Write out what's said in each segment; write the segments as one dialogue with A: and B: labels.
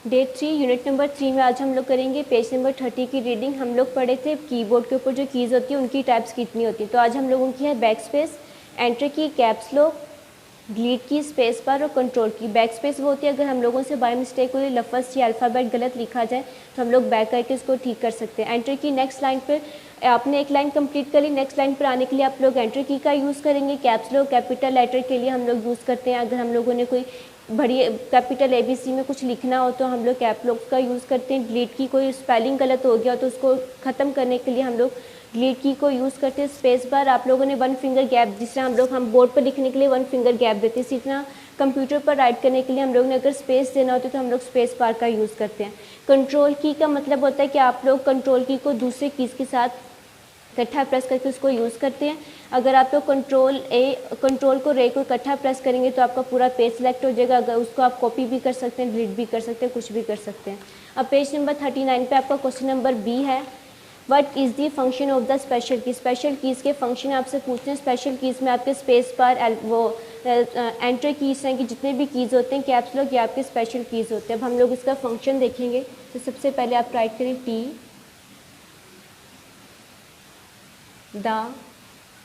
A: Day 3 unit number 3 में आज हम लोग करेंगे पेज नंबर 30 की रीडिंग। हम लोग पढ़े थे कीबोर्ड के ऊपर जो कीज़ होती है उनकी टाइप्स कितनी होती है। तो आज हम लोगों की है बैक स्पेस, एंटर की, कैप्स लॉक, डिलीट की, स्पेस बार और कंट्रोल की। बैक स्पेस वो होती है अगर हम लोगों से बाय मिस्टेक कोई लफ्ज़ या अल्फ़ाबेट गलत लिखा जाए तो हम लोग बैक करके उसको ठीक कर सकते हैं। एंटर की, नेक्स्ट लाइन पर आपने एक लाइन कंप्लीट करी, नेक्स्ट लाइन पर आने के लिए आप लोग एंटर की का यूज़ करेंगे। कैप्स लॉक कैपिटल लेटर के लिए हम लोग यूज़ करते हैं। अगर हम लोगों ने कोई बड़ी कैपिटल ABC में कुछ लिखना हो तो हम लोग कैप लॉक का यूज़ करते हैं। डिलीट की, कोई स्पेलिंग गलत हो गया तो उसको ख़त्म करने के लिए हम लोग डिलीट की को यूज़ करते हैं। स्पेस बार आप लोगों ने 1 फिंगर गैप, जिस तरह हम बोर्ड पर लिखने के लिए 1 फिंगर गैप देते हैं, इसी तरह कंप्यूटर पर राइट करने के लिए हम लोग ने अगर स्पेस देना होता है तो हम लोग स्पेस बार का यूज़ करते हैं। कंट्रोल की का मतलब होता है कि आप लोग कंट्रोल की को दूसरे कीज़ के साथ इकट्ठा प्रेस करके उसको यूज़ करते हैं। अगर आप लोग कंट्रोल को रे को इकट्ठा प्रेस करेंगे तो आपका पूरा पेज सेलेक्ट हो जाएगा। अगर उसको आप कॉपी भी कर सकते हैं, डिलीट भी कर सकते हैं, कुछ भी कर सकते हैं। अब पेज नंबर 39 पे आपका क्वेश्चन नंबर B है, what is the function of the special की। स्पेशल कीज़ के फंक्शन आपसे पूछते हैं। स्पेशल कीज़ में आपके स्पेस बार, एंटर की, इस तरह की जितने भी कीज़ होते हैं, कैप्स लॉक, ये आपके स्पेशल कीज़ होते हैं। अब हम लोग इसका फंक्शन देखेंगे। तो सबसे पहले आप राइट करें T the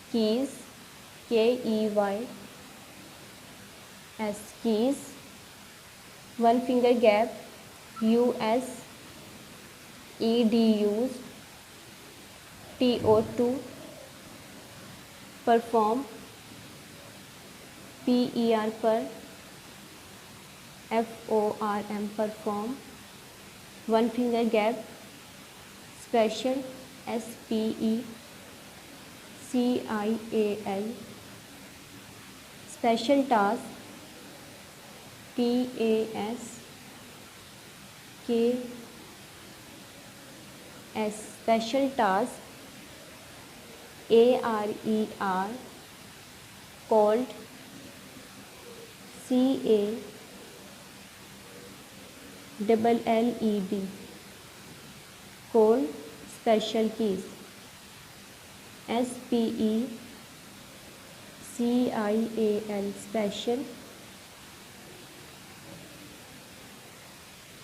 A: keys, KEYS keys, 1 finger gap, US EDUs, TO2, perform, PER per, FORM perform, 1 finger gap, special, SPE CIAL, special task, TAS KS, special task, ARER, called, CALLED, called, special keys, SPE CIAL, special,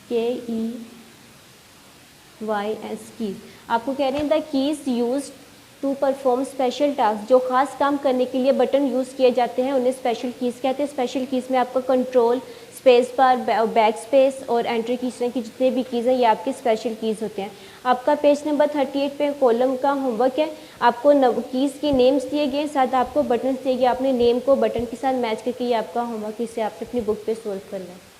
A: KEYS keys. आपको कह रहे हैं the keys use to perform special task, जो खास काम करने के लिए बटन यूज़ किए जाते हैं उन्हें स्पेशल कीज़ कहते हैं। स्पेशल कीज़ में आपका control, space bar, back space और एंटर की, इस तरह की जितने भी कीज़ हैं ये आपके स्पेशल कीज़ होते हैं। आपका पेज नंबर 38 पे कॉलम का होमवर्क है। आपको कीज़ के नेम्स दिए गए, साथ आपको बटन दिए गए। आपने नेम को बटन के साथ मैच करके ये आपका होमवर्क, इसे आपने अपनी बुक पे सोल्व करना है।